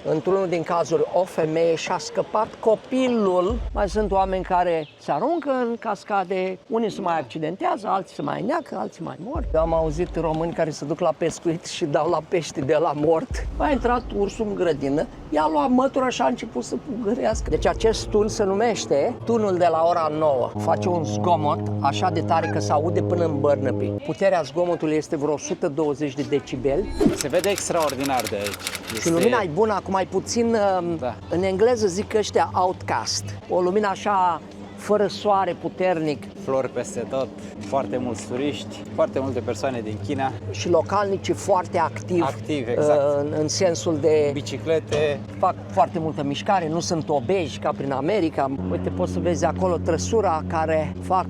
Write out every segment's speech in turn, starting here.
Într-unul din cazuri, o femeie și-a scăpat copilul. Mai sunt oameni care se aruncă în cascade, unii se mai accidentează, alții se mai neacă, alții mai mor. Eu am auzit români care se duc la pescuit și dau la pești de la mort. A intrat ursul în grădină, i-a luat mătura și a început să pugărească. Deci acest tun se numește tunul de la ora 9. Face un zgomot așa de tare că se aude până în Bărnăbi. Puterea zgomotului este vreo 120 de decibeli. Se vede extraordinar de aici. Și lumina e bună, acum mai puțin, în engleză zic ăștia outcast. O lumină așa, fără soare puternic. Flori peste tot, foarte mulți turiști, foarte multe persoane din China. Și localnicii foarte activi. Activi, exact. În sensul de... Biciclete. Fac foarte multă mișcare, nu sunt obeji ca prin America. Uite, poți să vezi acolo trăsura care fac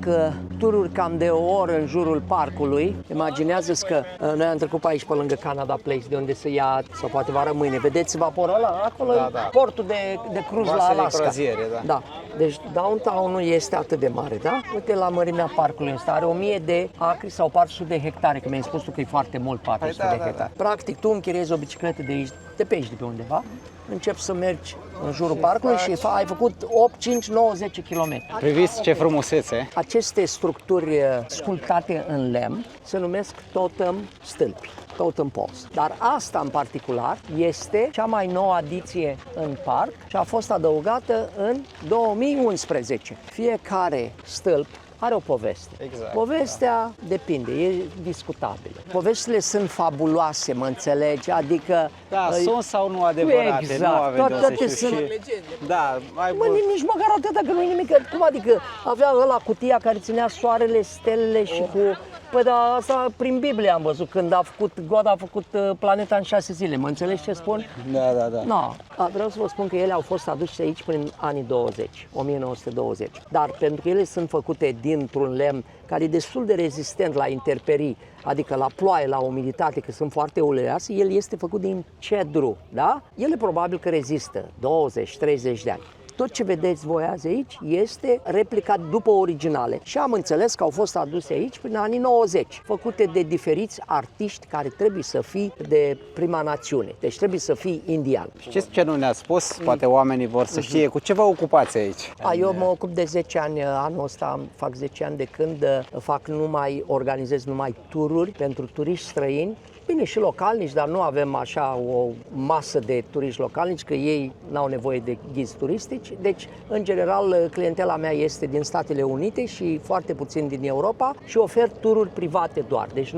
tururi cam de o oră în jurul parcului. Imaginează-ți că noi am trecut pe aici pe lângă Canada Place, de unde se ia, sau poate vară mâine. Vedeți vaporul ăla? Acolo Da. portul de cruz la Alaska. Croaziere, Da. Deci downtown-ul este atât de mare, da? Uite la mărimea parcului ăsta, are 1000 de acri sau 400 de hectare, că mi-ai spus tu că e foarte mult 400 de hectare. Practic, tu închiriezi o bicicletă de aici, de pe aici, de pe undeva, începi să mergi în jurul parcului și ai făcut 8, 5, 9, 10 km. Priviți ce frumusețe! Aceste structuri sculptate în lemn se numesc totem stâlpi, totem poles. Dar asta în particular este cea mai nouă adiție în parc și a fost adăugată în 2011. Fiecare stâlp are o poveste. Exact, Povestea depinde, e discutabilă. Poveștile sunt fabuloase, mă înțelegi? Adică... Da, sunt sau nu adevărate, exact. nu avem de Toate să știu. sunt Da, nici măcar atâta, că nu e nimic. Cum adică avea ăla cutia care ținea soarele, stelele și cu... Păi da, asta prin Biblie am văzut, când God a făcut planeta în 6 zile. Mă înțelegi ce spun? Da. No. Vreau să vă spun că ele au fost aduse aici prin anii 1920. Dar pentru că ele sunt făcute dintr-un lemn care e destul de rezistent la interperii, adică la ploaie, la umiditate, că sunt foarte uleioase, el este făcut din cedru, da? Ele probabil că rezistă 20-30 de ani. Tot ce vedeți voi azi aici este replicat după originale și am înțeles că au fost aduse aici prin anii 90, făcute de diferiți artiști care trebuie să fie de prima națiune, deci trebuie să fii indian. Știți ce nu ne-ați spus? Poate oamenii vor să știe cu ce vă ocupați aici. Eu mă ocup de 10 ani, anul ăsta fac 10 ani de când organizez numai tururi pentru turiști străini. Bine, și localnici, dar nu avem așa o masă de turiști localnici, că ei n-au nevoie de ghizi turistici. Deci, în general, clientela mea este din Statele Unite și foarte puțin din Europa și ofer tururi private doar. Deci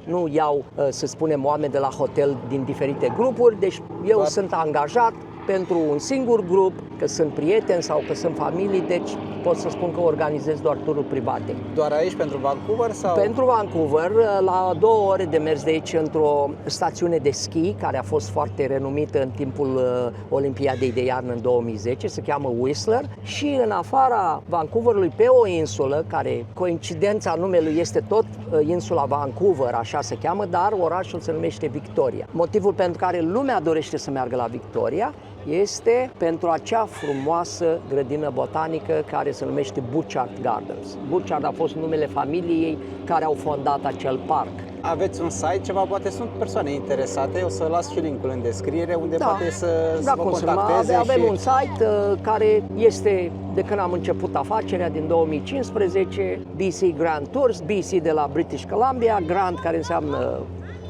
nu iau, să spunem, oameni de la hotel din diferite grupuri. Deci eu sunt angajat pentru un singur grup, că sunt prieteni sau că sunt familii, deci pot să spun că organizez doar tururi private. Doar aici pentru Vancouver sau? Pentru Vancouver, la 2 ore de mers de aici într-o stațiune de schi, care a fost foarte renumită în timpul Olimpiadei de iarnă în 2010, se cheamă Whistler, și în afara Vancouverului, pe o insulă, care coincidența numelui este tot insula Vancouver, așa se cheamă, dar orașul se numește Victoria. Motivul pentru care lumea dorește să meargă la Victoria este pentru acea frumoasă grădină botanică care se numește Butchart Gardens. Butchart a fost numele familiei care au fondat acel parc. Aveți un site, ceva, poate sunt persoane interesate, o să las și linkul în descriere unde poate să vă contacteze. Avem un site care este de când am început afacerea din 2015, BC Grand Tours, BC de la British Columbia, Grand care înseamnă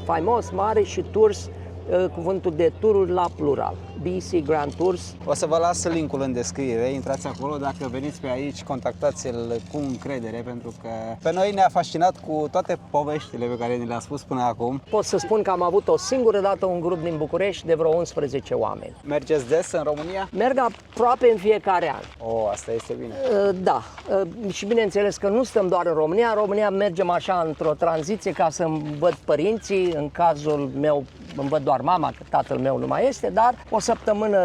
faimos, mare, și Tours, cuvântul de tururi la plural. BC Grand Tours. O să vă las linkul în descriere, intrați acolo, dacă veniți pe aici, contactați-l cu încredere, pentru că pe noi ne-a fascinat cu toate poveștile pe care ni le-a spus până acum. Pot să spun că am avut o singură dată un grup din București de vreo 11 oameni. Mergeți des în România? Merg aproape în fiecare an. Asta este bine. Da, și bineînțeles că nu stăm doar în România. În România mergem așa într-o tranziție ca să-mi văd părinții. În cazul meu îmi văd doar mama, că tatăl meu nu mai este, dar o săptămână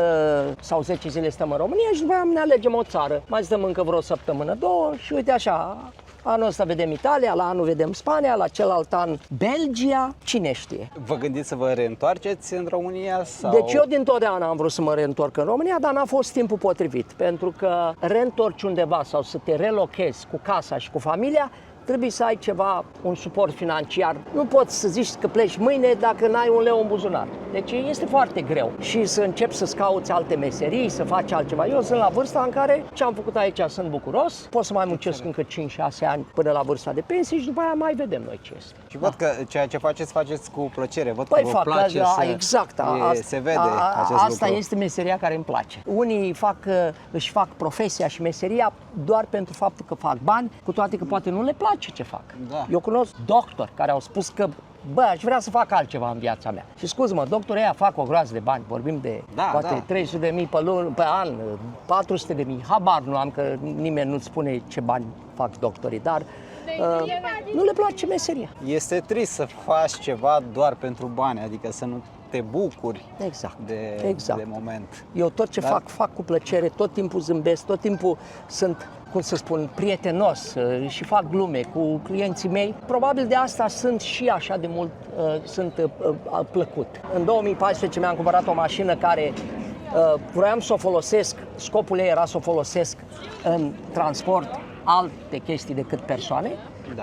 sau 10 zile stăm în România și după aia ne alegem o țară. Mai stăm încă vreo săptămână, 2 și uite așa, anul ăsta vedem Italia, la anul vedem Spania, la celălalt an Belgia, cine știe. Vă gândiți să vă reîntoarceți în România? Sau... Deci eu dintotdeauna am vrut să mă reîntorc în România, dar n-a fost timpul potrivit, pentru că reîntorci undeva sau să te relochezi cu casa și cu familia trebuie să ai ceva, un suport financiar. Nu poți să zici că pleci mâine dacă n-ai un leu în buzunar. Deci este foarte greu. Și să începi să-ți cauți alte meserii, să faci altceva. Eu sunt la vârsta în care ce am făcut aici sunt bucuros, pot să mai muncesc încă 5-6 ani până la vârsta de pensie și după aia mai vedem noi ce este. Și văd că ceea ce faceți cu plăcere. Văd Păi că vă fac, place exact. se vede acest asta lucru. este meseria care îmi place. Unii își fac profesia și meseria doar pentru faptul că fac bani, cu toate că poate nu le place ce fac. Da. Eu cunosc doctori care au spus că aș vrea să fac altceva în viața mea. Și scuze-mă, doctorii ăia fac o groază de bani. Vorbim de poate 300.000 pe an, 400.000. Habar nu am, că nimeni nu-ți spune ce bani fac doctorii, dar nu le place meseria. Este trist să faci ceva doar pentru bani, adică să nu te bucuri de moment. Eu tot ce fac cu plăcere, tot timpul zâmbesc, tot timpul sunt, cum să spun, prietenos și fac glume cu clienții mei. Probabil de asta sunt și așa de mult plăcut. În 2014 mi-am cumpărat o mașină care vroiam să o folosesc, scopul ei era să o folosesc în transport, alte chestii decât persoane,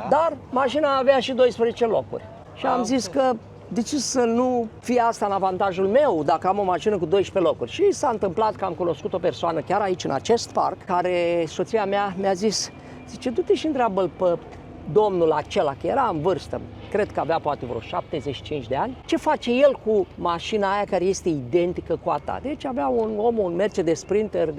dar mașina avea și 12 locuri. Și am zis că de ce să nu fie asta în avantajul meu dacă am o mașină cu 12 locuri? Și s-a întâmplat că am cunoscut o persoană chiar aici în acest parc, care soția mea mi-a zis, zice, du-te și întreabă-l pe domnul acela, că era în vârstă, cred că avea poate vreo 75 de ani, ce face el cu mașina aia care este identică cu a ta. Deci avea un Mercedes Sprinter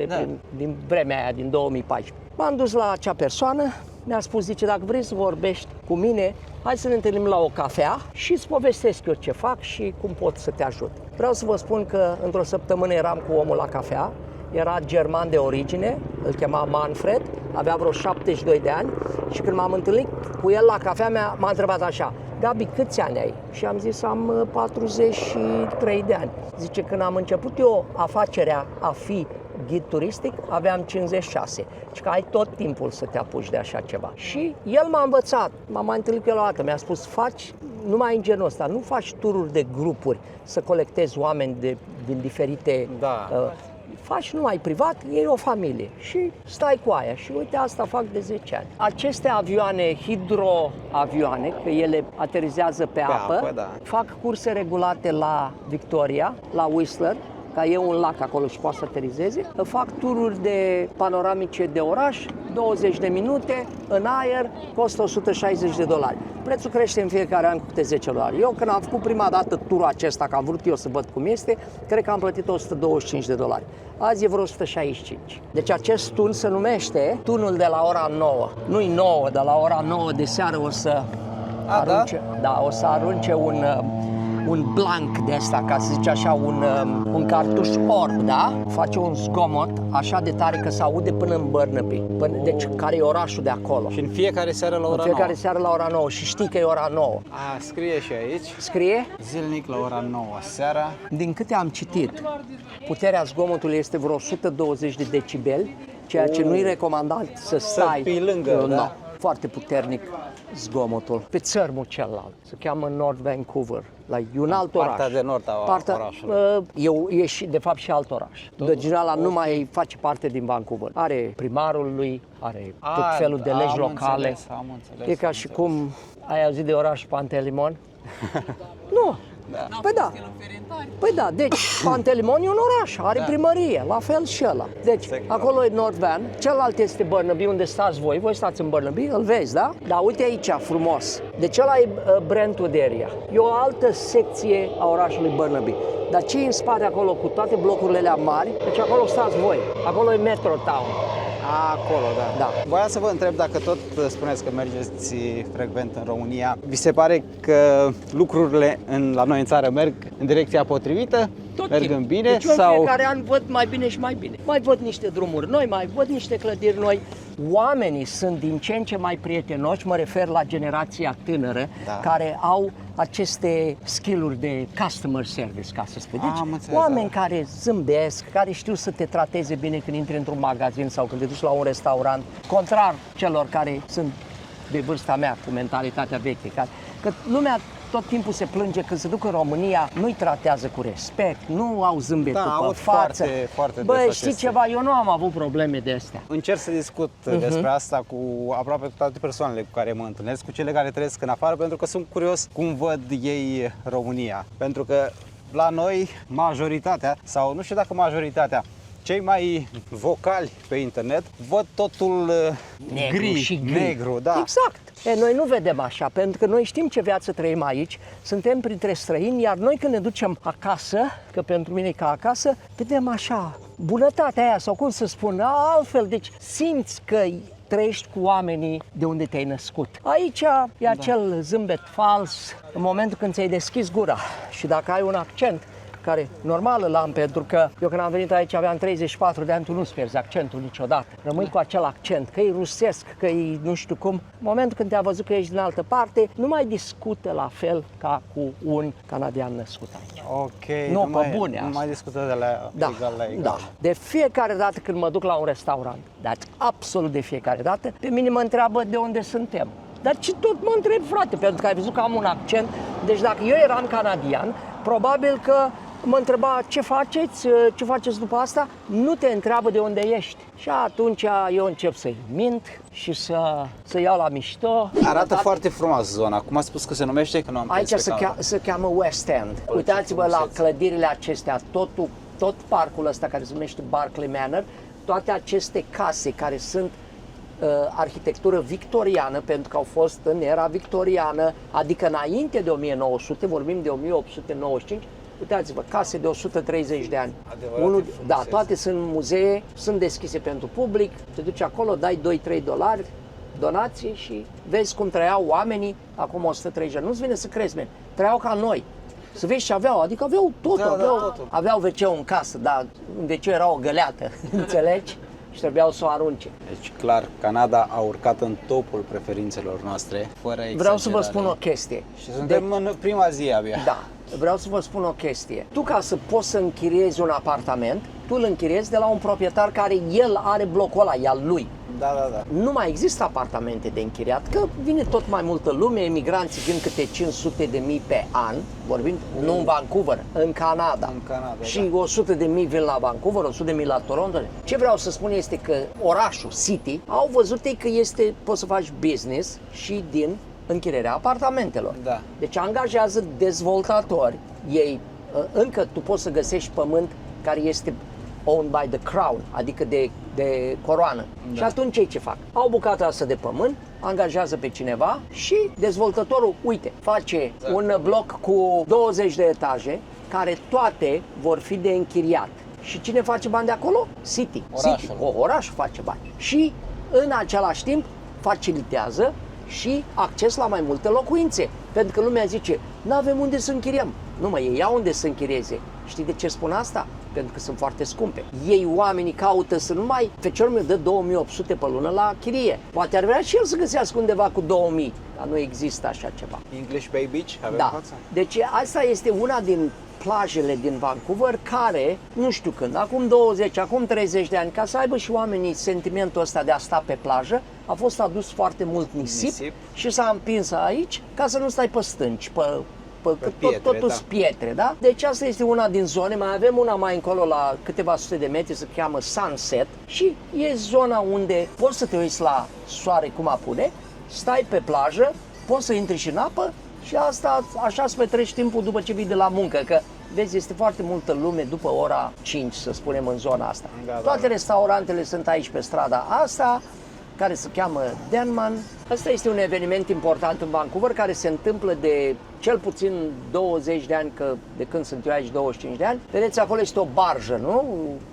din vremea aia, din 2014. M-am dus la acea persoană, mi-a spus, zice, dacă vrei să vorbești cu mine, hai să ne întâlnim la o cafea și îți povestesc eu ce fac și cum pot să te ajut. Vreau să vă spun că într-o săptămână eram cu omul la cafea, era german de origine, îl chema Manfred, avea vreo 72 de ani și când m-am întâlnit cu el la cafea m-a întrebat așa, Gabi, câți ani ai? Și am zis, am 43 de ani. Zice, când am început eu afacerea a fi ghid turistic, aveam 56. Și că ai tot timpul să te apuci de așa ceva. Și el m-a învățat, m-am mai întâlnit cu el o dată, mi-a spus, faci numai în genul ăsta, nu faci tururi de grupuri, să colectezi oameni din diferite... faci numai privat, iei o familie și stai cu aia. Și uite, asta fac de 10 ani. Aceste avioane, hidroavioane, că ele aterizează pe apă, fac curse regulate la Victoria, la Whistler, că e un lac acolo și poate să aterizeze. Fac tururi de panoramice de oraș, 20 de minute, în aer, costă $160. Prețul crește în fiecare an cu câte $10. Eu când am făcut prima dată turul acesta, că am vrut eu să văd cum este, cred că am plătit $125. Azi e vreo 165. Deci acest tun se numește tunul de la ora 9. Nu-i 9, dar la ora 9 de seară o să o să arunce un blanc de ăsta, ca să zice așa, un cartuș orb, da? Face un zgomot așa de tare că se aude până în Burnaby, deci care e orașul de acolo. Și în fiecare seară la ora 9. În fiecare seară la ora 9 și știi că e ora 9. Scrie și aici. Scrie? Zilnic la ora 9 seara. Din câte am citit, puterea zgomotului este vreo 120 de decibeli, ceea ce nu-i recomandat să stai fii lângă, foarte puternic zgomotul. Pe țărmul celălalt, se cheamă North Vancouver, e un alt oraș. Partea de nord a orașului. E și, de fapt, și alt oraș. Dăginala nu mai face parte din Vancouver. Are primarul lui, are tot felul de legi locale. Am înțeles, e ca și cum ai auzit de orașul Pantelimon? Nu. Păi da, deci Pantelimon e un oraș, are primărie, la fel și ăla. Deci, acolo e North Van, celălalt este Burnaby, unde stați voi stați în Burnaby, îl vezi, da? Dar uite aici, frumos. Deci ăla e Brentwood area. E o altă secție a orașului Burnaby. Dar ce e în spate acolo, cu toate blocurile alea mari, deci acolo stați voi, acolo e Metro Town. Acolo, da. Voiam să vă întreb, dacă tot spuneți că mergeți frecvent în România, vi se pare că lucrurile la noi în țară merg în direcția potrivită? Merg bine? Deci eu în fiecare an văd mai bine și mai bine. Mai văd niște drumuri noi, mai văd niște clădiri noi. Oamenii sunt din ce în ce mai prietenoși, mă refer la generația tânără, care au aceste skill-uri de customer service, ca să spun. Deci, oameni care zâmbesc, care știu să te trateze bine când intri într-un magazin sau când te duci la un restaurant, contrar celor care sunt de vârsta mea, cu mentalitatea veche. Că lumea tot timpul se plânge când se duc în România, nu-i tratează cu respect, nu au zâmbetul pe aud față. foarte Băi, des știi aceste- ceva, eu nu am avut probleme de astea. Încerc să discut despre asta cu aproape toate persoanele cu care mă întâlnesc, cu cele care trăiesc în afară, pentru că sunt curios cum văd ei România. Pentru că la noi majoritatea, sau nu știu dacă majoritatea, cei mai vocali pe internet văd totul gri, negru, da. Exact. Noi nu vedem așa, pentru că noi știm ce viață trăim aici, suntem printre străini, iar noi când ne ducem acasă, că pentru mine e ca acasă, vedem așa, bunătatea aia, sau cum să spun, altfel, deci simți că trăiești cu oamenii de unde te-ai născut. Aici e acel zâmbet fals în momentul când ți-ai deschis gura și dacă ai un accent, care normal îl am, pentru că eu când am venit aici aveam 34 de ani, tu nu-ți pierzi accentul niciodată. Rămâi cu acel accent, că e rusesc, că e nu știu cum. În momentul când te-a văzut că ești din altă parte, nu mai discută la fel ca cu un canadian născut aici. Ok, Nu, pe mai, bune nu asta. mai discută de la egal la egal. Da. De fiecare dată când mă duc la un restaurant, dar absolut de fiecare dată, pe mine mă întreabă de unde suntem. Dar ce tot mă întreb, frate, pentru că ai văzut că am un accent. Deci dacă eu eram canadian, probabil că mă întreba ce faceți după asta, nu te întreabă de unde ești. Și atunci eu încep să-i mint și să iau la mișto. Arată foarte frumos zona. Cum a spus că se numește? Că nu am Aici se cheamă West End. Uitați-vă la clădirile acestea, tot parcul ăsta care se numește Barclay Manor, toate aceste case care sunt arhitectură victoriană, pentru că au fost în era victoriană, adică înainte de 1900, vorbim de 1895, uitați-vă, case de 130 de ani. Da, toate sunt muzee, sunt deschise pentru public, te duci acolo, dai 2-3 dolari donație și vezi cum trăiau oamenii acum 130 de ani. Nu-ți vine să crezi, man. Trăiau ca noi. Să vezi ce aveau, adică aveau totul, aveau WC-ul în casă, dar în WC era o găleată, înțelegi? Și trebuiau să o arunce. Deci, clar, Canada a urcat în topul preferințelor noastre, fără exagerare. Vreau să vă spun o chestie. Și suntem în prima zi abia. Da, vreau să vă spun o chestie. Tu, ca să poți să închiriezi un apartament, tu îl închiriezi de la un proprietar care el are blocul ăla, e al lui. Da. Nu mai există apartamente de închiriat, că vine tot mai multă lume, emigranții vin câte 500.000 pe an, vorbim, nu în Vancouver, în Canada. Și 100.000 vin la Vancouver, 100.000 la Toronto. Ce vreau să spun este că orașul, City, au văzut că poți să faci business și din închirierea apartamentelor. Da. Deci angajează dezvoltatori, ei, încă tu poți să găsești pământ care este owned by the crown, adică de coroană. Da. Și atunci ei ce fac? Au bucata asta de pământ, angajează pe cineva și dezvoltatorul, uite, face un bloc cu 20 de etaje, care toate vor fi de închiriat. Și cine face bani de acolo? City. Orașul face bani. Și în același timp facilitează și acces la mai multe locuințe. Pentru că lumea zice, n-avem unde să închiriem. Nu mă, ei au unde să închirieze. Știi de ce spun asta? Pentru că sunt foarte scumpe. Ei, oamenii, caută să nu mai... Feciorul meu dă 2800 pe lună la chirie. Poate ar vrea și el să găsească undeva cu 2000, dar nu există așa ceva. English Bay Beach? Avem da. față? Deci asta este una din plajele din Vancouver care, nu știu când, acum 20, acum 30 de ani, ca să aibă și oamenii sentimentul ăsta de a sta pe plajă, a fost adus foarte mult nisip. Și s-a împins aici ca să nu stai pe stânci, totul pietre, da? Deci asta este una din zone, mai avem una mai încolo la câteva sute de metri, se cheamă Sunset și e zona unde poți să te uiți la soare cum apune, stai pe plajă, poți să intri și în apă și asta așa îți petreci timpul după ce vii de la muncă, că vezi, este foarte multă lume după ora 5, să spunem, în zona asta. Toate restaurantele sunt aici pe strada asta, care se cheamă Denman. Asta este un eveniment important în Vancouver care se întâmplă de cel puțin 20 de ani, că de când sunt eu aici 25 de ani. Vedeți, acolo este o barjă, nu?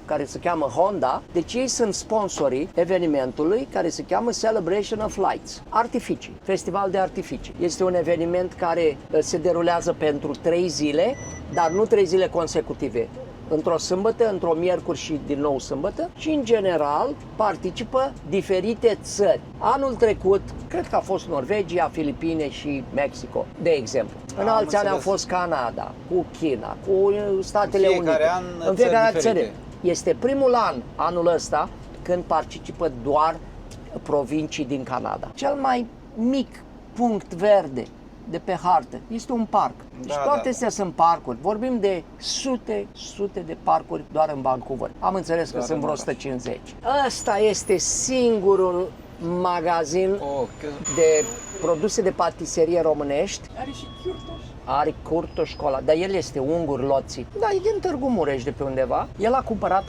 Care se cheamă Honda. Deci ei sunt sponsorii evenimentului care se cheamă Celebration of Lights. Artificii, festival de artificii. Este un eveniment care se derulează pentru 3 zile, dar nu 3 zile consecutive. Într-o sâmbătă, într-o miercuri și din nou sâmbătă și în general participă diferite țări. Anul trecut, cred că a fost Norvegia, Filipine și Mexico, de exemplu. În alți ani a fost Canada, cu China, cu Statele Unite. În fiecare an țară. Este primul an, anul ăsta, când participă doar provincii din Canada. Cel mai mic punct verde de pe hartă. Este un parc. Deci toate astea sunt parcuri. Vorbim de sute de parcuri doar în Vancouver. Am înțeles că sunt vreo 150. Ăsta este singurul magazin de produse de patiserie românești. Are și Chiurtoș. Are Curtoș școala, dar el este ungur, Loții. Da, e din Târgu Mureș de pe undeva. El a cumpărat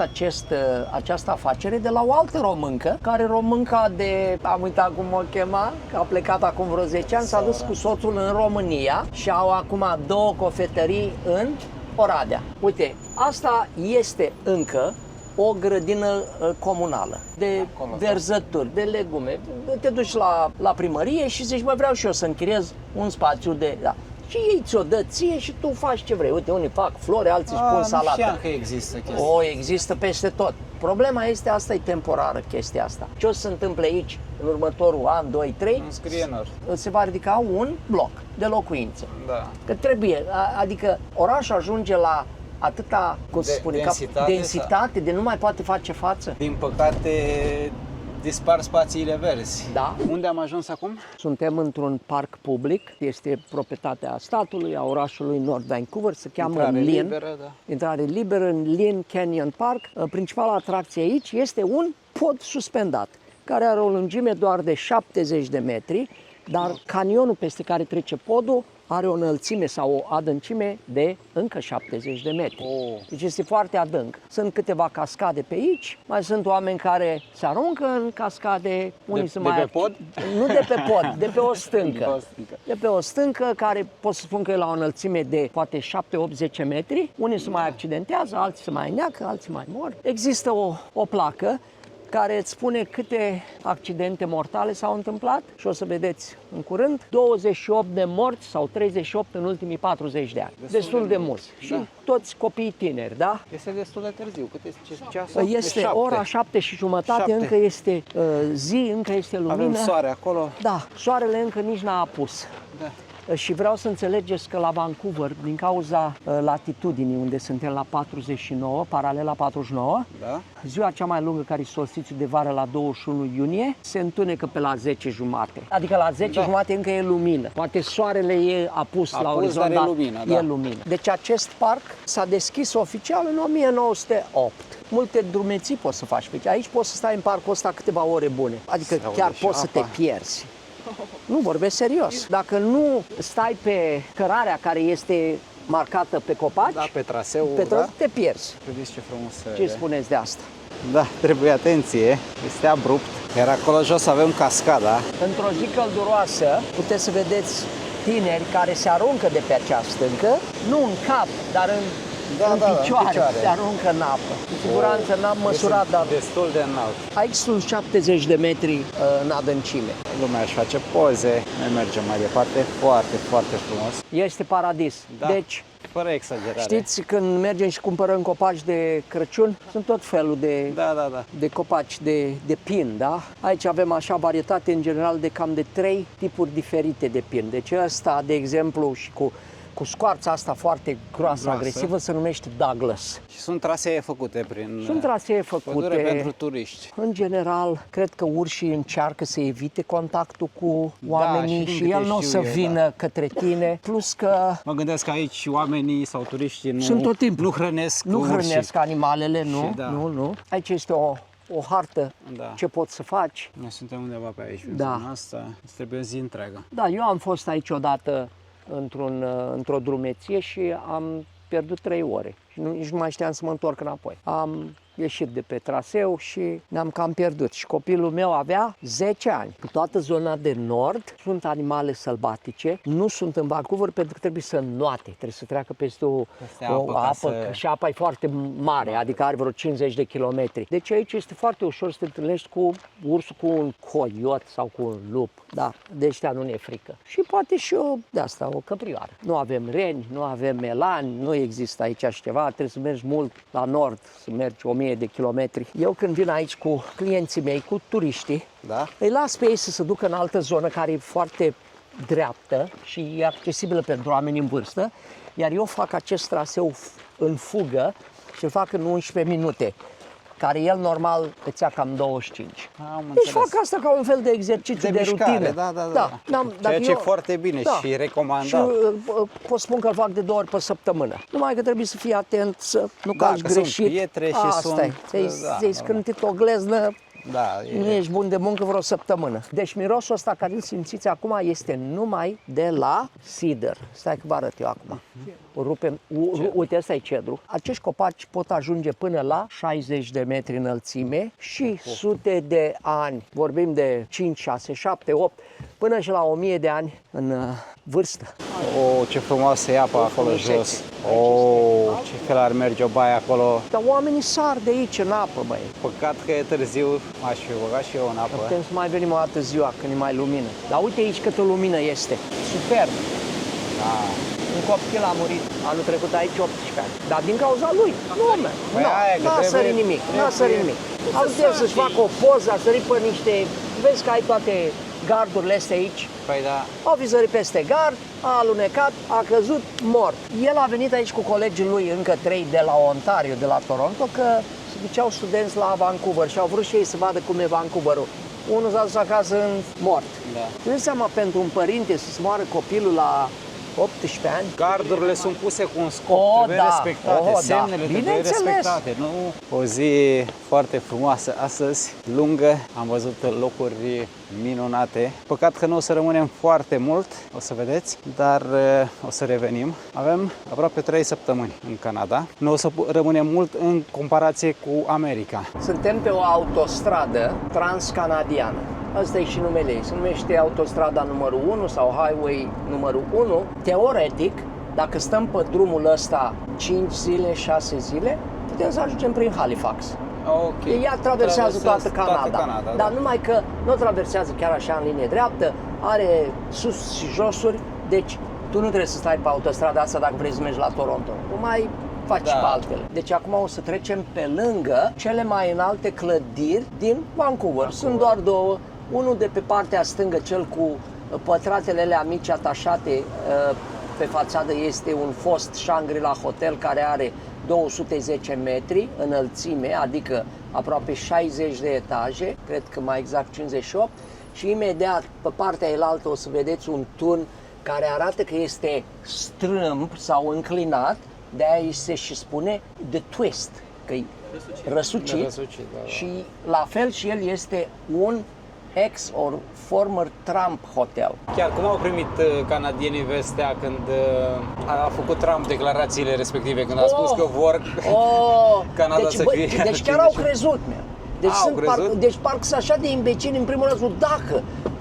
această afacere de la o altă româncă, care românca de, am uitat cum o chema, că a plecat acum vreo 10 ani, s-a dus cu soțul în România și au acum 2 cofetării în Oradea. Uite, asta este încă o grădină comunală de verzături, de legume. Te duci la primărie și zici, bă, vreau și eu să închiriez un spațiu de... Da. Și ei ți-o dă ție și tu faci ce vrei. Uite, unii fac flori, alții își pun salată. Nu știam că există chestia. Există peste tot. Problema este, asta e temporară, chestia asta. Ce o să se întâmple aici în următorul an, 2, 3? Nu scrie în or. Se va ridica un bloc de locuințe. Da. Că trebuie, adică orașul ajunge la atâta, cum se spune, densitate de nu mai poate face față. Din păcate, dispar spațiile verzi. Da. Unde am ajuns acum? Suntem într-un parc public, este proprietatea statului, a orașului North Vancouver, se cheamă Intrare Lynn. liberă, da. Intrare liberă în Lynn Canyon Park. Principala atracție aici este un pod suspendat, care are o lungime doar de 70 de metri, dar canionul peste care trece podul are o înălțime sau o adâncime de încă 70 de metri. Deci este foarte adânc. Sunt câteva cascade pe aici, mai sunt oameni care se aruncă în cascade, unii de pe pod? Nu de pe pod, de pe o stâncă. De pe o stâncă care pot să spun că e la o înălțime de poate 7-8-10 metri. Unii se mai accidentează, alții se mai neacă, alții mai mor. Există o placă care îți spune câte accidente mortale s-au întâmplat și o să vedeți în curând 28 de morți sau 38 în ultimii 40 de ani. Destul de mulți. Da. Și toți copiii tineri, da? Este destul de târziu. Cât este ceasul? Este ora 7:30, încă este zi, încă este lumină. Avem soare acolo. Da, soarele încă nici n-a apus. Da. Și vreau să înțelegeți că la Vancouver, din cauza latitudinii, unde suntem la 49, paralela 49, da, ziua cea mai lungă, care e solstițiul de vară la 21 iunie, se întunecă pe la 10:30. Adică la 10:30 încă e lumină. Poate soarele e apus la orizont, dar e lumină. Deci acest parc s-a deschis oficial în 1908. Multe drumeții poți să faci pe aici, poți să stai în parcul ăsta câteva ore bune. Adică chiar poți să te pierzi. Nu, vorbesc serios. Dacă nu stai pe cărarea care este marcată pe copaci, da, pe traseu, te pierzi. Vedeți ce frumos se Ce spuneți de asta? Da, trebuie atenție, este abrupt. Iar acolo jos avem cascada. Într-o zi călduroasă puteți să vedeți tineri care se aruncă de pe acea stâncă, nu în cap, dar în picioare, se aruncă în apă. Cu siguranță n-am măsurat, dar destul de înalt. aici sunt 70 de metri în adâncime. Lumea își face poze, noi mergem mai departe, foarte, foarte frumos. Este paradis. Da. Deci, fără exagerare. Știți, când mergem și cumpărăm copaci de Crăciun, sunt tot felul de copaci de pin, da? Aici avem așa varietate în general de cam de 3 tipuri diferite de pin. Deci ăsta, de exemplu, și cu scoarța asta foarte groasă, agresivă, se numește Douglas. Și sunt trasee făcute pădure pentru turiști. În general, cred că urșii încearcă să evite contactul cu oamenii și el nu o să vină către tine. Plus că... Mă gândesc că aici oamenii sau turiștii sunt tot timpul. Nu hrănesc animalele, nu. Aici este o hartă, ce poți să faci. Noi suntem undeva pe aici, în zona asta, îți trebuie o zi întreagă. Da, eu am fost aici odată într-o drumeție și am pierdut 3 ore și nici nu mai știam să mă întorc înapoi. Am ieșit de pe traseu și ne-am cam pierdut. Și copilul meu avea 10 ani. În toată zona de nord sunt animale sălbatice. Nu sunt în Vancouver pentru că trebuie să înnoate. Trebuie să treacă peste o apă și apa e foarte mare, adică are vreo 50 de kilometri. Deci aici este foarte ușor să te întâlnești cu ursul, cu un coiot sau cu un lup. Da, de ăștia nu ne frică. Și poate și o căprioară. Nu avem reni, nu avem melani, nu există aici așa ceva. Trebuie să mergi mult la nord, să mergi 1000 de kilometri. Eu când vin aici cu clienții mei, cu turiștii, îi las pe ei să se ducă în altă zonă care e foarte dreaptă și e accesibilă pentru oameni în vârstă, iar eu fac acest traseu în fugă și îl fac în 11 minute. care el normal îți ia cam 25. Am Deci înțeles. fac asta ca un fel de exercițiu de mișcare, rutină. da. Dacă Ceea ce eu- e foarte bine și recomandat. Și pot spun că îl fac de 2 ori pe săptămână. Numai că trebuie să fii atent să nu Da, calci că sunt greșit. pietre și Asta sunt, e. Ți-ai normal. scântit o gleznă, Da, nu ești bun de muncă vreo săptămână. Deci mirosul ăsta care îl simțiți acum este numai de la cider. Stai că vă arăt eu acum. Rupem, uite, ăsta e cedru. Acești copaci pot ajunge până la 60 de metri înălțime și sute de ani. Vorbim de 5, 6, 7, 8, până și la 1000 de ani în vârstă. ce frumoasă e apa acolo frumusețe. jos. Ce fel ar merge o baie acolo. Dar oamenii sar de aici în apă, băi. Păcat că e târziu, m-aș fi băgat și eu în apă. Putem să mai venim o dată ziua, când e mai lumină. Dar uite aici câtă lumină este. Superb. Da. Un copil a murit anul trecut aici 18 ani. Dar din cauza lui. Nu, man. Păi aia, că N-a trebuie- sărit nimic. N-a sărit nimic. Au zis să-și facă o poză, a sărit pe niște... Vezi că ai toate gardurile astea aici. Păi da. Au fi sărit peste gard, a alunecat, a căzut mort. El a venit aici cu colegii lui, încă 3 de la Ontario, de la Toronto, că se duceau studenți la Vancouver și au vrut și ei să vadă cum e Vancouverul. Unul s-a dus acasă în mort. Da. Nu dai seama pentru un părinte să-ți moară copilul la 18 ani? Gardurile sunt puse cu un scop, trebuie da. respectate, Da. semnele trebuie Bineînțeles. respectate. Nu? O zi foarte frumoasă astăzi, lungă, am văzut locuri minunate. Păcat că nu o să rămânem foarte mult, o să vedeți, dar o să revenim. Avem aproape 3 săptămâni în Canada. Nu o să rămânem mult în comparație cu America. Suntem pe o autostradă transcanadiană. Asta e și numele ei. Se numește autostrada numărul 1 sau highway numărul 1. Teoretic, dacă stăm pe drumul ăsta 5 zile, 6 zile, putem să ajungem prin Halifax. Ok. Ea traversează toată Canada, da. dar numai că nu traversează chiar așa în linie dreaptă, are sus și josuri, deci tu nu trebuie să stai pe autostrada asta dacă vrei să mergi la Toronto. Nu mai faci și pe altele. Deci acum o să trecem pe lângă cele mai înalte clădiri din Vancouver. Sunt doar două. Unul de pe partea stângă, cel cu pătratele alea mici atașate pe fațadă, este un fost Shangri-La Hotel care are 210 metri înălțime, adică aproape 60 de etaje, cred că mai exact 58, și imediat pe partea elaltă o să vedeți un turn care arată că este strâmb sau înclinat, de-aia se și spune The Twist, că e răsucit, Da. și la fel și el este un ex-or former Trump Hotel. Chiar cum au primit canadienii vestea când a făcut Trump declarațiile respective, când a spus că vor Canada deci, să fie... Deci chiar au crezut, mea. Deci parcă sunt așa de imbecili în primul rând,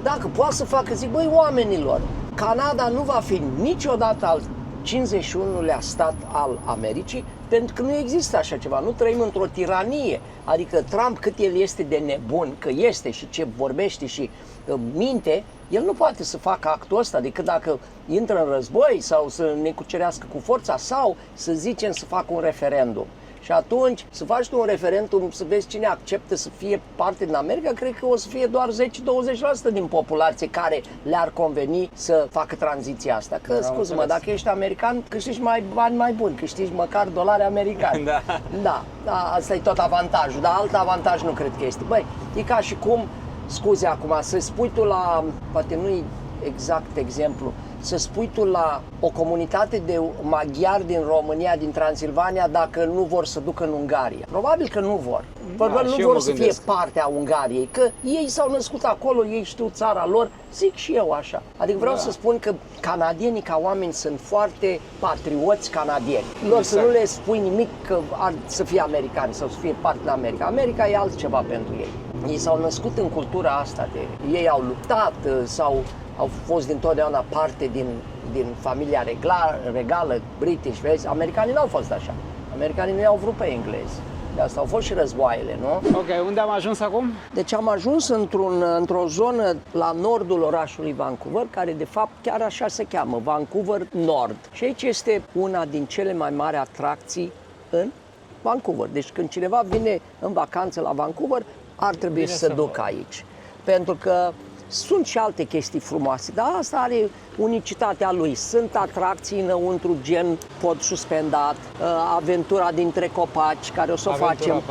dacă poate să facă, zic, băi, oamenilor, Canada nu va fi niciodată al 51-lea stat al Americii, pentru că nu există așa ceva, nu trăim într-o tiranie. Adică Trump, cât el este de nebun, că este și ce vorbește și minte, el nu poate să facă actul ăsta decât dacă intră în război sau să ne cucerească cu forța sau să zicem să facă un referendum. Și atunci să faci tu un referendum, să vezi cine acceptă să fie parte din America, cred că o să fie doar 10-20% din populație care le-ar conveni să facă tranziția asta. Că, scuze-mă, dacă ești american, câștigi bani mai buni, câștigi măcar dolari americani. Da, asta e tot avantajul, dar alt avantaj nu cred că este. Băi, e ca și cum, scuze acum, să spui tu la, poate nu-i exact exemplu, să spui tu la o comunitate de maghiari din România, din Transilvania, dacă nu vor să ducă în Ungaria. Probabil că nu vor. Probabil nu vor să fie parte a Ungariei, că ei s-au născut acolo, ei știu țara lor, zic și eu așa. Adică vreau să spun că canadienii ca oameni sunt foarte patrioți canadieni. Lor să nu le spui nimic că ar să fie americani sau să fie parte din America. America e altceva pentru ei. Ei s-au născut în cultura asta, ei au luptat sau au fost dintotdeauna parte din familia regală, British, vezi? Americanii n-au fost așa. Americanii nu i-au vrut pe englezi. De asta au fost și războaiele, nu? Ok, unde am ajuns acum? Deci am ajuns într-o zonă la nordul orașului Vancouver, care de fapt chiar așa se cheamă, Vancouver Nord. Și aici este una din cele mai mari atracții în Vancouver. Deci când cineva vine în vacanță la Vancouver, ar trebui să se ducă aici. Pentru că Sunt și alte chestii frumoase, dar asta are unicitatea lui. Sunt atracții înăuntru, gen pod suspendat, aventura dintre copaci, care o să o facem.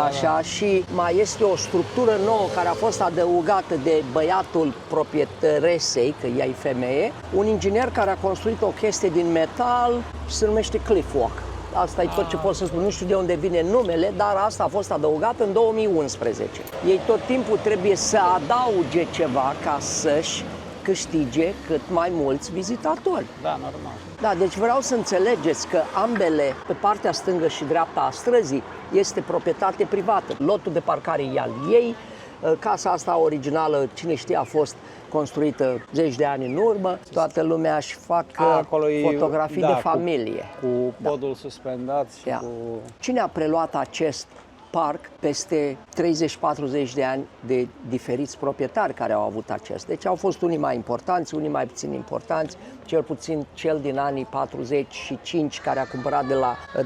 Așa. Și mai este o structură nouă care a fost adăugată de băiatul proprietăresei, că ea e femeie, un inginer care a construit o chestie din metal și se numește Cliffwalk. Asta e tot ce pot să spun, nu știu de unde vine numele, dar asta a fost adăugat în 2011. Ei tot timpul trebuie să adauge ceva ca să-și câștige cât mai mulți vizitatori. Da, normal. Da, deci vreau să înțelegeți că ambele, pe partea stângă și dreapta a străzii, este proprietate privată. Lotul de parcare e al ei, casa asta originală, cine știe, a fost construită zeci de ani în urmă, toată lumea își fac fotografii de familie. Cu podul suspendat și cu... Cine a preluat acest parc peste 30-40 de ani de diferiți proprietari care au avut acest? Deci au fost unii mai importanți, unii mai puțin importanți, cel puțin cel din anii 45 care a cumpărat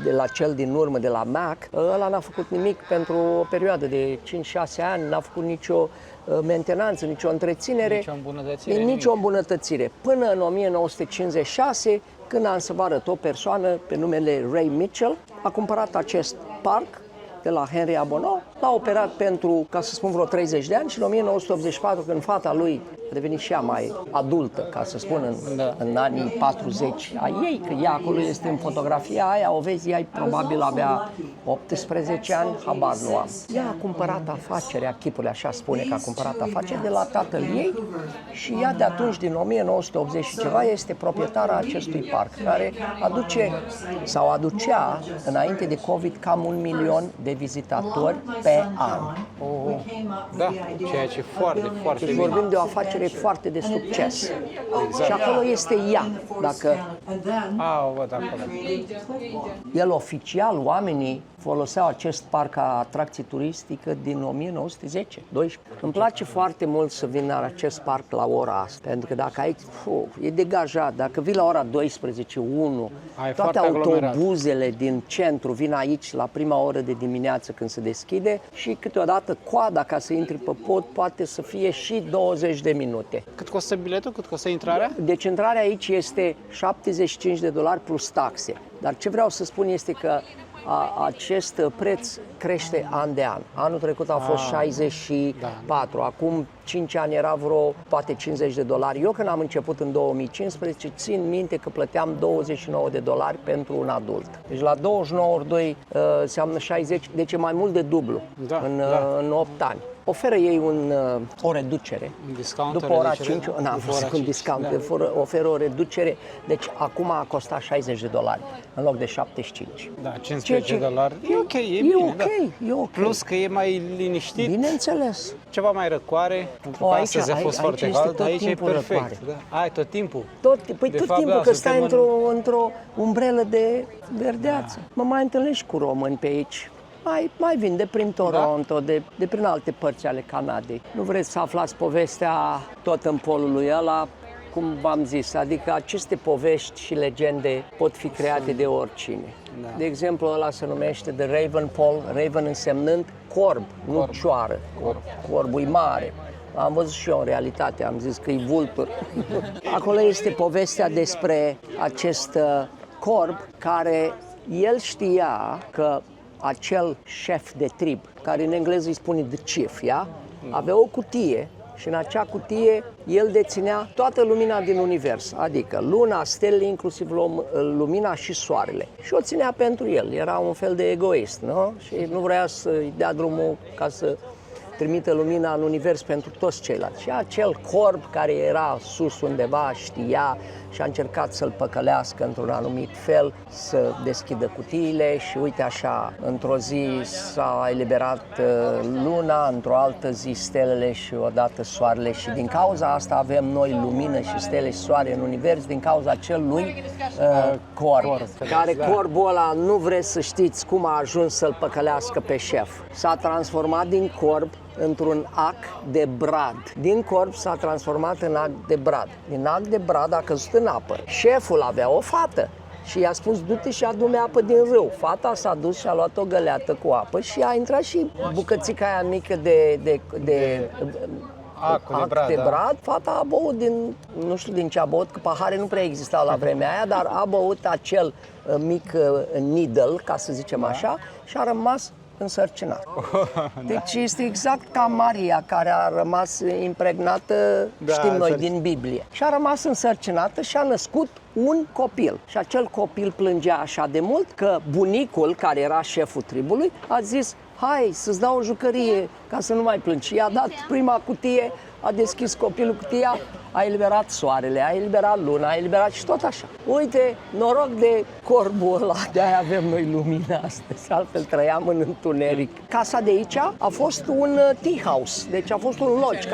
de la cel din urmă, de la Mac. Ăla n-a făcut nimic pentru o perioadă de 5-6 ani, n-a făcut nicio mentenanță, nicio întreținere, nicio îmbunătățire. Până în 1956, când a să vă arăt o persoană pe numele Ray Mitchell, a cumpărat acest parc de la Henry Abonneau, l-a operat pentru, ca să spun, vreo 30 de ani și în 1984, când fata lui a devenit și ea mai adultă, ca să spun, în anii 40 a ei, că ea acolo este în fotografia aia, o vezi, ea probabil avea 18 ani, habar nu am. Ea a cumpărat afacerea, chipurile așa spune că a cumpărat afacerea de la tatăl ei și ea de atunci, din 1980 și ceva, este proprietara acestui parc, care aducea, înainte de COVID, cam 1 milion de vizitatori pe an. Da, ceea ce foarte, foarte bine. Vorbim de o afacere foarte de succes. Exact. Și acolo este ea. Dacă văd acolo. El oficial, oamenii foloseau acest parc ca atracție turistică din 1910-12. Îmi place foarte mult să vin la acest parc la ora asta, pentru că dacă aici e degajat, dacă vii la ora 12, 1, toate autobuzele din centru vin aici la prima oră de dimineață când se deschide și câteodată coada ca să intri pe pod poate să fie și 20 de minute. Cât costă biletul? Cât costă intrarea? Deci intrarea aici este $75 plus taxe. Dar ce vreau să spun este că acest preț crește an de an. Anul trecut a fost 64, acum 5 ani era vreo poate $50. Eu când am început în 2015 țin minte că plăteam $29 pentru un adult. Deci la 29 ori 2 înseamnă 60, deci e mai mult de dublu în 8 ani. Oferă ei o reducere. După ora 5, n-am fost cu un discount, oferă o reducere, deci acum a costat $60 în loc de 75. Da, $15. E ok, e ok. Plus că e mai liniștit. Bineînțeles. Ceva mai răcoare, pentru că astăzi a fost foarte cald, aici e perfect. Ai tot timpul. Tot timpul că stai într-o umbrelă de verdeață. Mă mai întâlnești cu români pe aici. Mai vin de prin Toronto, de prin alte părți ale Canadei. Nu vreți să aflați povestea tot în polul lui ăla, cum v-am zis, adică aceste povești și legende pot fi create de oricine. Da. De exemplu, ăla se numește The Raven Pole, Raven însemnând corb, nu cioară. Corbul e mare. Am văzut și eu în realitate, am zis că e vultur. Acolo este povestea despre acest corb care el știa că acel șef de trib, care în engleză îi spune the chief, avea o cutie și în acea cutie el deținea toată lumina din univers, adică luna, stelele, inclusiv lumina și soarele. Și o ținea pentru el, era un fel de egoist, nu? Și nu vrea să-i dea drumul ca să trimită lumina în univers pentru toți ceilalți. Și acel corb care era sus undeva știa și a încercat să-l păcălească într-un anumit fel, să deschidă cutiile și uite așa, într-o zi s-a eliberat luna, într-o altă zi stelele și odată soarele și din cauza asta avem noi lumină și stele și soare în univers, din cauza acelui corb. Care corbul ăla, nu vreți să știți cum a ajuns să-l păcălească pe șef. S-a transformat din corb într-un ac de brad. Din corb s-a transformat în ac de brad. Din ac de brad a căzut în apă. Șeful avea o fată și i-a spus, du-te și adu-mi apă din râu. Fata s-a dus și a luat o găleată cu apă și a intrat și bucățica aia mică de Actebrad. Fata a băut nu știu din ce a băut, că pahare nu prea exista la vremea aia, dar a băut acel mic needle, ca să zicem așa, și a rămas însărcinată. Deci este exact ca Maria, care a rămas impregnată, știm noi, din Biblie. Și a rămas însărcinată și a născut un copil. Și acel copil plângea așa de mult că bunicul, care era șeful tribului, a zis: hai să-ți dau o jucărie ca să nu mai plângi. Și i-a dat prima cutie, a deschis copilul cutia, a eliberat soarele, a eliberat luna, a eliberat și tot așa. Uite, noroc de corbul ăla, de-aia avem noi lumină astăzi, altfel trăiam în întuneric. Casa de aici a fost un tea house, deci a fost un lodge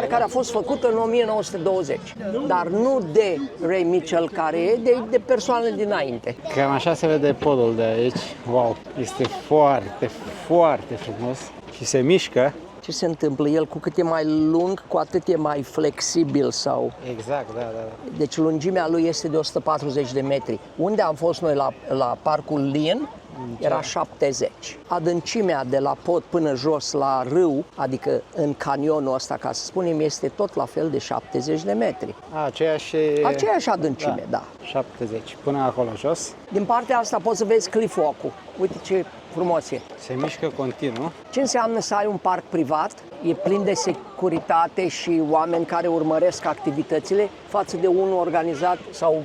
care a fost făcut în 1920, dar nu de Ray Mitchell, care e de persoanele dinainte. Cam așa se vede podul de aici. Wow, este foarte, foarte frumos și se mișcă. Ce se întâmplă? El cu cât e mai lung, cu atât e mai flexibil sau... Exact, da. Deci lungimea lui este de 140 de metri. Unde am fost noi la parcul Lin, era 70. Adâncimea de la pod până jos la râu, adică în canionul ăsta, ca să spunem, este tot la fel de 70 de metri. Aceeași adâncime, da. 70, până acolo jos. Din partea asta poți să vezi Cliff Walk-ul. Uite ce frumos e. Se mișcă continuu. Ce înseamnă să ai un parc privat? E plin de securitate și oameni care urmăresc activitățile față de unul organizat sau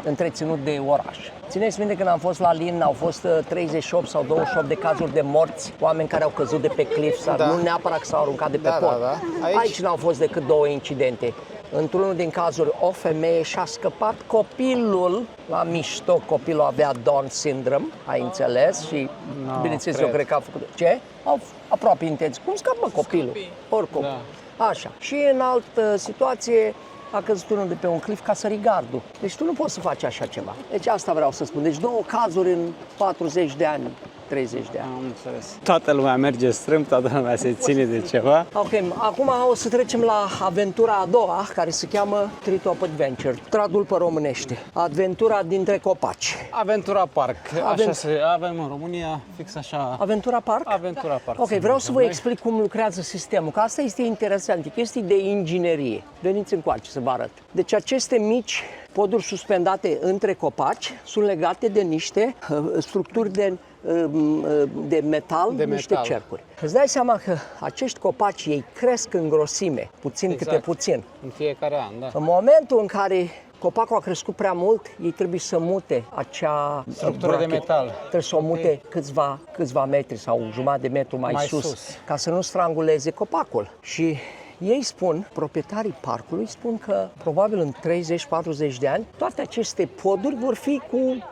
întreținut de oraș. Țineți minte, când am fost la Lin, au fost 38 sau 28 de cazuri de morți, oameni care au căzut de pe cliff, sau nu neapărat că s-au aruncat de pe pod. Aici n-au fost decât 2 incidente. Într-unul din cazuri, o femeie și-a scăpat copilul, la mișto, copilul avea Down syndrome, ai înțeles? Și bineînțeles, eu cred că a făcut... Ce? Aproape intens. Cum scapă copilul? Oricum. Da. Așa. Și în altă situație, a căzut unul de pe un cliff ca sărigardul. Deci tu nu poți să faci așa ceva. Deci asta vreau să spun. Deci 2 cazuri în 40 de ani. 30 de ani. Am înțeles. Toată lumea merge strâmb, toată lumea se ține de ceva. Ok, acum o să trecem la aventura a doua, care se cheamă Treetop Adventure. Tradul pe românește. Aventura dintre copaci. Aventura Park. Așa avem în România, fix așa. Aventura Park? Aventura Park. Ok, vreau să vă explic cum lucrează sistemul, că asta este interesant, e chestii de inginerie. Veniți încoace să vă arăt. Deci aceste mici poduri suspendate între copaci sunt legate de niște structuri de metal, niște cercuri. Îți dai seama că acești copaci, ei cresc în grosime, puțin câte puțin. În fiecare an, da. În momentul în care copacul a crescut prea mult, ei trebuie să mute acea structură de metal. Trebuie să o mute câțiva metri sau jumătate de metru mai sus, ca să nu stranguleze copacul. Și ei spun, proprietarii parcului spun că probabil în 30-40 de ani toate aceste poduri vor fi cu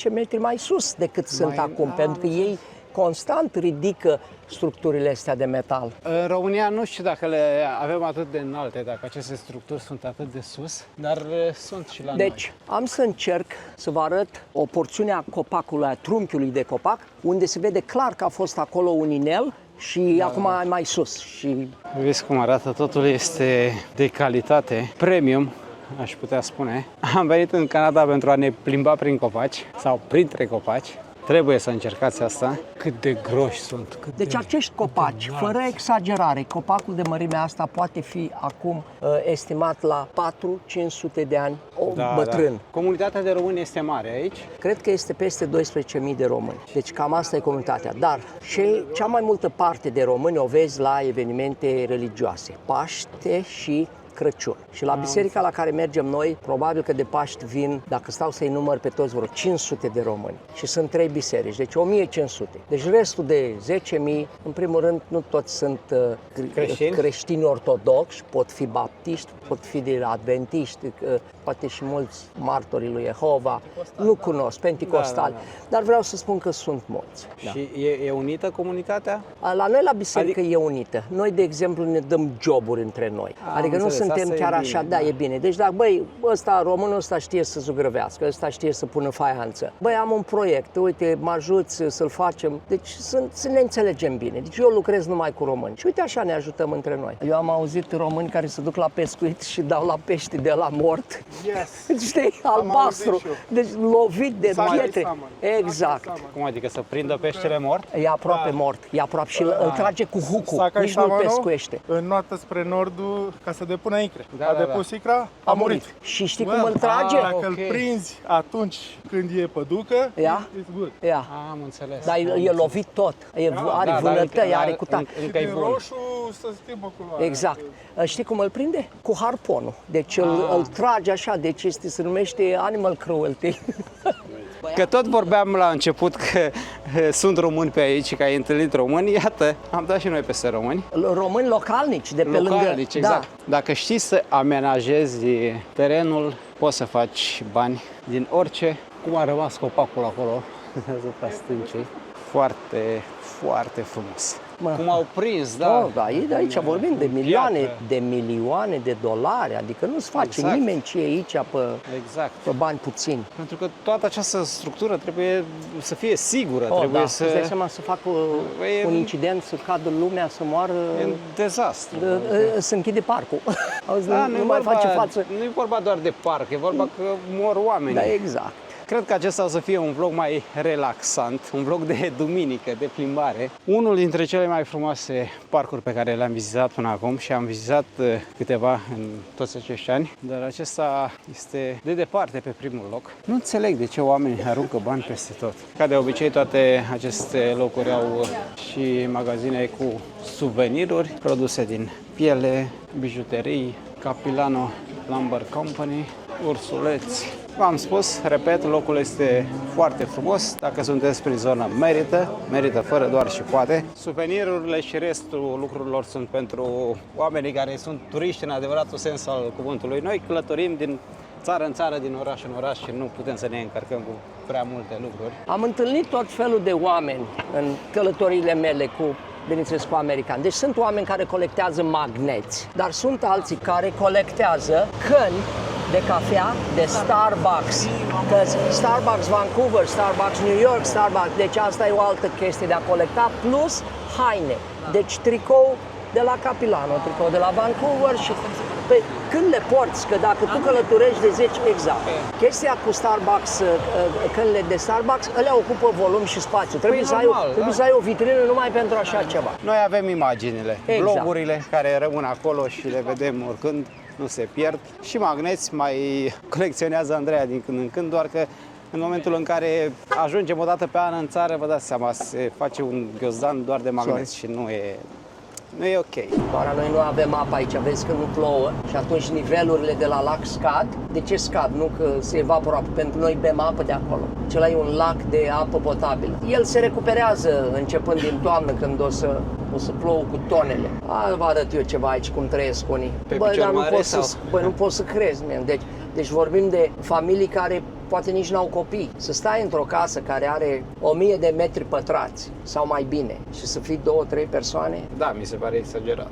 7-10 metri mai sus decât sunt acum, pentru că ei constant ridică structurile astea de metal. În România nu știu dacă le avem atât de înalte, dacă aceste structuri sunt atât de sus, dar sunt și la noi. Deci, am să încerc să vă arăt o porțiune a copacului, a trunchiului de copac, unde se vede clar că a fost acolo un inel și acum e mai sus. Și vezi cum arată, totul este de calitate, premium, aș putea spune. Am venit în Canada pentru a ne plimba prin copaci sau printre copaci. Trebuie să încercați asta. Cât de groși sunt. Deci acești copaci, fără exagerare, copacul de mărimea asta poate fi acum estimat la 4-500 de ani bătrân. Da. Comunitatea de români este mare aici? Cred că este peste 12.000 de români. Deci cam asta e comunitatea. Dar și cea mai multă parte de români o vezi la evenimente religioase, Paște și Crăciun. Și la biserica la care mergem noi, probabil că de Paști vin, dacă stau să-i număr pe toți, vreo 500 de români. Și sunt 3 biserici, deci 1500. Deci restul de 10.000, în primul rând, nu toți sunt creștini ortodoxi, pot fi baptiști, pot fi de adventiști, poate și mulți martorii lui Jehova. Nu cunosc, penticostali, dar vreau să spun că sunt mulți. Și e unită comunitatea? La noi la biserică e unită. Noi, de exemplu, ne dăm joburi între noi. Adică nu sunt suntem asta e chiar bine, așa, da. e bine. Deci, dacă, băi, românul ăsta știe să zugrăvească, ăsta știe să pună faianță. Băi, am un proiect, uite, mă ajuți să-l facem. Deci să ne înțelegem bine. Deci eu lucrez numai cu români. Și uite așa ne ajutăm între noi. Eu am auzit români care se duc la pescuit și dau la pești de la mort. Yes. Știi, albastru. auzit și eu. Deci lovit de Summer pietre. summer. Exact. Cum adică să prindă peștele mort? E aproape mort. E aproape și îl trage cu hucul. Sakai Nici nu-l Samano, pescuiește. înnoată spre nordul ca să depună icre. Da, A da, depus icra, a murit. Și știi Bă, cum îl trage? Dacă ok. îl prinzi atunci când e păducă, Ia. it's good. Ia. Am înțeles. Dar e lovit tot. Are Da, vânătăi, dar are cutat. încă e Din bun. roșu să schimbă culoarea. Exact. Știi cum îl prinde? Cu harponul. Deci îl trage așa, deci se numește animal cruelty. Că tot vorbeam la început că sunt români pe aici și că ai întâlnit români, iată, am dat și noi peste români. Români localnici de pe Localnici, lângă. exact. Da. Dacă știi să amenajezi terenul, poți să faci bani din orice. Cum a rămas copacul acolo, deasupra stâncii. Foarte, foarte frumos. Mă. Cum au prins, da. Oh, da, de aici vorbim de milioane, Piatră. de milioane de dolari, adică nu-ți face Exact. nimeni ce e aici Exact. pe bani puțini. Pentru că toată această structură trebuie să fie sigură, Oh, trebuie da. să... Îți dai seama să facă E- un incident, să cadă lumea, să moară, E un dezastru. să închide parcul. Auzi, Da, nu mai face față. Nu e vorba doar de parc, e vorba că mor oameni. Da, exact. Cred că acesta o să fie un vlog mai relaxant, un vlog de duminică, de plimbare. Unul dintre cele mai frumoase parcuri pe care le-am vizitat până acum și am vizitat câteva în toți acești ani, dar acesta este de departe pe primul loc. Nu înțeleg de ce oamenii aruncă bani peste tot. Ca de obicei, toate aceste locuri au și magazine cu suveniruri, produse din piele, bijuterii, Capilano Lumber Company, ursuleți. V-am spus, repet, locul este foarte frumos. Dacă sunteți prin zonă, merită fără doar și poate. Suvenirurile și restul lucrurilor sunt pentru oamenii care sunt turiști în adevăratul sens al cuvântului. Noi călătorim din țară în țară, din oraș în oraș și nu putem să ne încărcăm cu prea multe lucruri. Am întâlnit tot felul de oameni în călătoriile mele bineînțeles, cu americani. Deci sunt oameni care colectează magneți, dar sunt alții care colectează căni de cafea, de Starbucks. Că Starbucks Vancouver, Starbucks New York, Starbucks, deci asta e o altă chestie de a colecta, plus haine. Deci tricou de la Capilano, tricou de la Vancouver și când le porți, că dacă tu călătorești de 10, exact. Chestia cu Starbucks, cănile de Starbucks, ele ocupă volum și spațiu. Trebuie, normal, să ai o vitrină numai pentru așa ceva. Noi avem imaginile, Exact. blogurile care rămân acolo și le vedem oricând, nu se pierd. Și magneți mai colecționează Andreea din când în când, doar că în momentul în care ajungem o dată pe an în țară, vă dați seama, se face un ghiozdan doar de magneți și nu e ok. Doar noi nu avem apă aici, vezi că nu plouă și atunci nivelurile de la lac scad. De ce scad? Nu că se evaporă apă, pentru că noi bem apă de acolo. Acela e un lac de apă potabilă. El se recuperează începând din toamnă, când o să plouă cu tonele. Vă arăt eu ceva aici, cum trăiesc unii. Dar nu poți să crezi, man. Deci vorbim de familii care poate nici n-au copii. Să stai într-o casă care are 1000 de metri pătrați sau mai bine și să fii 2-3 persoane, Da, mi se pare exagerat.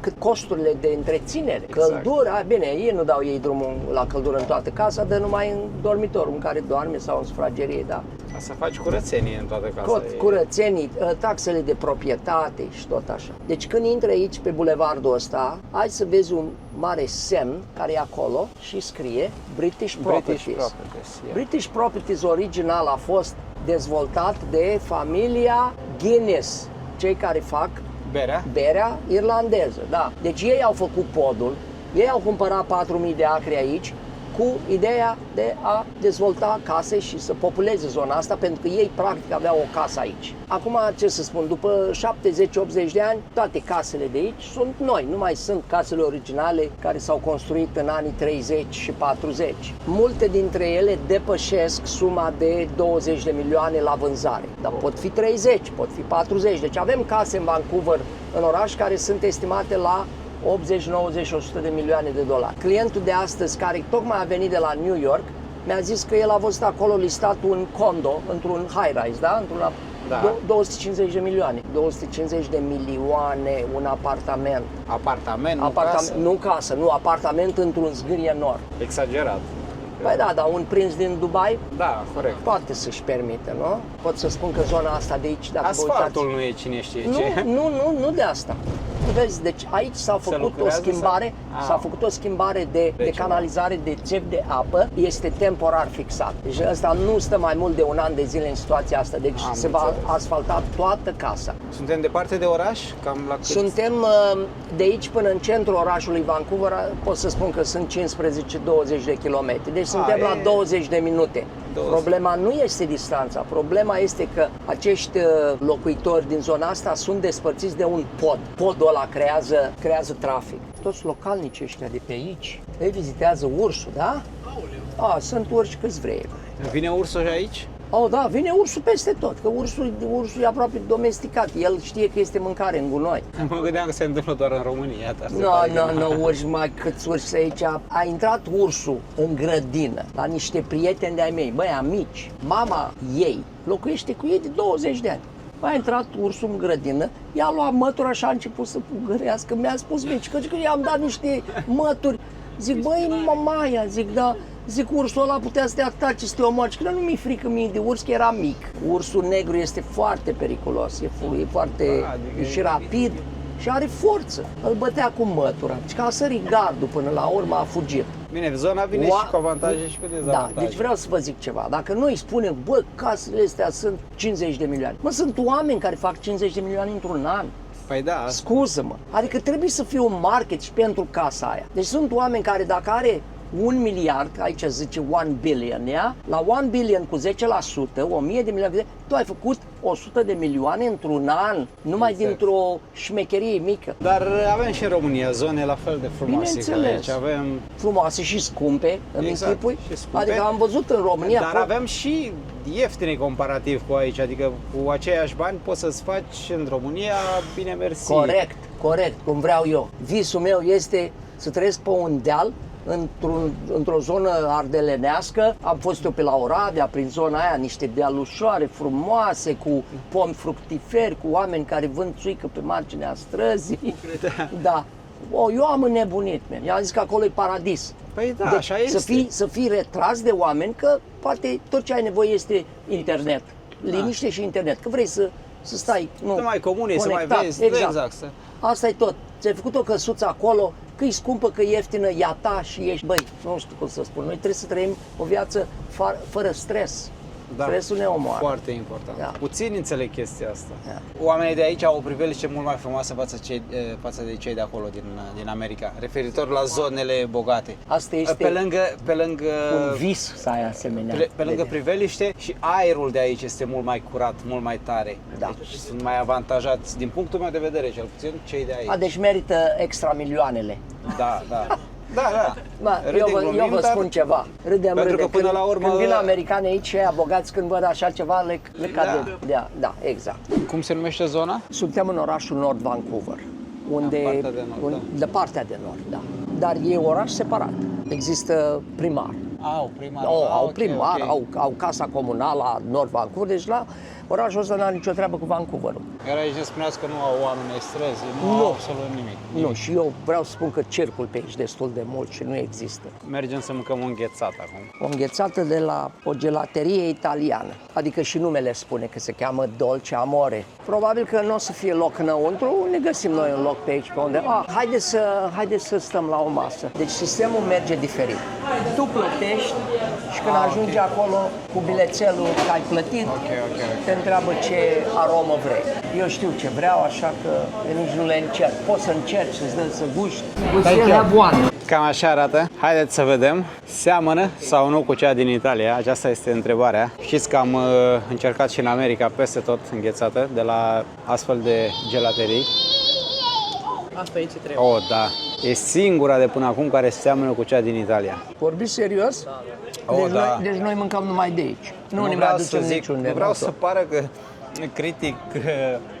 cât costurile de întreținere, Exact. căldura, bine, ei nu dau ei drumul la căldură în toată casa, dar numai în dormitorul în care doarme sau în sufragerie, da. Ca să faci curățenie în toată casa. Tot curățenii, taxele de proprietate și tot așa. Deci când intri aici pe bulevardul ăsta, ai să vezi un mare semn care e acolo și scrie British Properties. Yeah. British Properties original a fost dezvoltat de familia Guinness, cei care fac berea irlandeză, da. Deci ei au făcut podul, ei au cumpărat 4000 de acre aici cu ideea de a dezvolta case și să populeze zona asta, pentru că ei practic aveau o casă aici. Acum, ce să spun, după 70-80 de ani, toate casele de aici sunt noi, nu mai sunt casele originale care s-au construit în anii 30 și 40. Multe dintre ele depășesc suma de 20 de milioane la vânzare, dar pot fi 30, pot fi 40. Deci avem case în Vancouver, în oraș, care sunt estimate la 80, 90, 100 de milioane de dolari. Clientul de astăzi, care tocmai a venit de la New York, mi-a zis că el a văzut acolo listat un condo într-un high-rise, da? Într-un Da. 250 de milioane. 250 de milioane un apartament. Apartament, nu Apartament, casă? nu casă, nu apartament într-un zgârie nord. Exagerat. Păi da, dar un prins din Dubai Da, corect. poate să-și permite, nu? Pot să spun că zona asta de aici, dacă vă Asfaltul uitați... nu e cine știe Nu, ce. nu de asta. Vezi, deci aici s-a făcut o lucrează schimbare, sau- s-a făcut o schimbare de ceva. canalizare de țevi de apă, este temporar fixat. Deci ăsta nu stă mai mult de un an de zile în situația asta, deci Am se va înțeles. asfalta toată casa. Suntem departe de oraș? Cam la cât? Suntem de aici până în centrul orașului Vancouver, pot să spun că sunt 15-20 de kilometri, deci suntem la 20 de minute. 20. Problema nu este distanța, problema este că acești locuitori din zona asta sunt despărțiți de un pod. Podul ăla creează trafic. Toți localnicii ăștia de pe aici, ei vizitează ursul, da? Sunt urși câți vrei. Vine ursul și aici? Oh, da, vine ursul peste tot, că ursul e aproape domesticat. El știe că este mâncare în gunoi. Mă gândeam că se întâmplă doar în România. Dar se pare că Nu, urși mai câți urși aici. A intrat ursul în grădină la niște prieteni de-ai mei, băi, amici. Mama ei locuiește cu ei de 20 de ani. A intrat ursul în grădină, i-a luat mătura și a început să pugărească. Mi-a spus mici că i-am dat niște mături. Zic, băi, mamaia, zic, da. Zic, ursul ăla putea să te atace, să te omoare. Că nu mi-e frică mie de urs, că era mic. Ursul negru este foarte periculos, e foarte adică și rapid și are forță. Îl bătea cu mătura. Deci că a sărit gardul până la urmă, a fugit. Bine, zona vine și cu avantaje și cu dezavantaje. Da, deci vreau să vă zic ceva. Dacă noi spunem, bă, casele astea sunt 50 de milioane. Mă, sunt oameni care fac 50 de milioane într-un an. Păi da, Scuză-mă. Adică trebuie să fie un market și pentru casa aia. Deci sunt oameni care dacă are 1 miliard, aici zice 1 billion, ia? La 1 billion cu 10%, 1000 de milioane, tu ai făcut 100 de milioane într-un an, numai Exact. dintr-o șmecherie mică. dar avem și în România zone la fel de frumoase ca Bineînțeles. aici. Avem, Frumoase și scumpe, îmi Exact, închipui? și scumpe. Adică am văzut în România... dar avem și ieftine comparativ cu aici, adică cu aceiași bani poți să-ți faci în România, bine mersi. Corect, cum vreau eu. Visul meu este să trăiesc pe un deal, într-o zonă ardelenească. Am fost eu pe la Oradea, prin zona aia, niște dealușoare frumoase, cu pomi fructiferi, cu oameni care vând țuică pe marginea străzii. Da. Eu am înnebunit, man. I-am zis că acolo e paradis. Păi da, Deci, așa este. să fii retras de oameni, că poate tot ce ai nevoie este internet. Liniște și internet, că vrei să stai Să mai comuni, să mai conectat. vezi. Exact. Asta e tot. Ți-ai făcut o căsuță acolo, că e scumpă, că e ieftină, e a ta și ești, băi, nu știu cum să spun, noi trebuie să trăim o viață fără stres. Da. Stresul ne omoară. Foarte important. Da. Puțini înțeleg chestia asta. Da. Oamenii de aici au o priveliște mult mai frumoasă față de cei de acolo, din America, referitor la zonele bogate. Asta este Pe lângă un vis să ai asemenea. pe lângă priveliște și aerul de aici este mult mai curat, mult mai tare. Da. Deci sunt mai avantajați, din punctul meu de vedere, cel puțin, cei de aici. Deci merită extra milioanele. Da, da. Da. Bă, Râdem, eu vă dar- spun ceva. Râdem. Pentru că până când, la urmă- când vin americani aici și aia bogați, când văd așa ceva, le cade. Da, exact. Cum se numește zona? Suntem în orașul Nord Vancouver, unde partea de nord, de partea de nord, da. Dar e oraș separat. Există primar. Au primar. Au primar, au casa comunală a Nord Vancouver, deci la orașul ăsta n-are nicio treabă cu Vancouverul. Iar aici ne spuneați că nu au oameni ai străzi, nu au absolut nimic. Nu, și eu vreau să spun că circul pe aici destul de mult și nu există. Mergem să mâncăm o înghețată acum. O înghețată de la o gelaterie italiană, adică și numele spune că se cheamă Dolce Amore. Probabil că nu o să fie loc înăuntru, ne găsim noi un loc pe aici, pe unde... Haideți să stăm la o masă. Deci sistemul merge diferit. Tu plătești și când ajungi acolo cu bilețelul că ai plătit, te întreabă ce aromă vrei. Eu știu ce vreau, așa că nici nu le încerc. Poți să încerci, să-ți dă să guști. Cam așa arată. Haideți să vedem. Seamănă sau nu cu cea din Italia? Aceasta este întrebarea. Știți că am încercat și în America peste tot înghețată, de la astfel de gelaterii. Asta e ce trebuie. Oh, da. E singura de până acum care seamănă cu cea din Italia. Vorbiți serios? Deci noi mâncăm numai de aici. Nu ne mai aducem niciunde. Nu vreau să pară că critic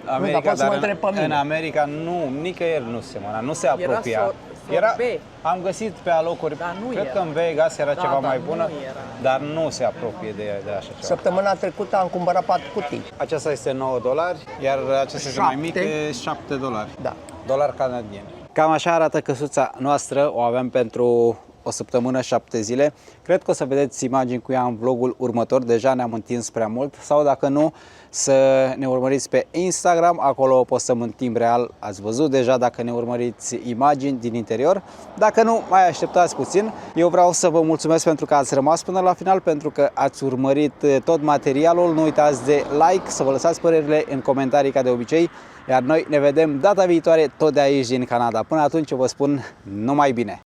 America, poți să mă dar întreb pe mine. în America nu, nicăieri nu semănă, nu se apropia. sorbet. Am găsit pe alocuri, Dar nu cred era. că în Vegas era Da, ceva dar mai nu bună, era. dar nu se apropie de așa ceva. Săptămâna trecută am cumpărat 4 cutii. Aceasta este $9, iar aceasta este mai mică, $7. Da. Dolari canadieni. Cam așa arată căsuța noastră, o avem pentru o săptămână, 7 zile. Cred că o să vedeți imagini cu ea în vlogul următor, deja ne-am întins prea mult, sau dacă nu, să ne urmăriți pe Instagram, acolo postăm în timp real, ați văzut deja dacă ne urmăriți imagini din interior. Dacă nu, mai așteptați puțin. Eu vreau să vă mulțumesc pentru că ați rămas până la final, pentru că ați urmărit tot materialul. Nu uitați de like, să vă lăsați părerile în comentarii ca de obicei, iar noi ne vedem data viitoare tot de aici din Canada. Până atunci vă spun numai bine!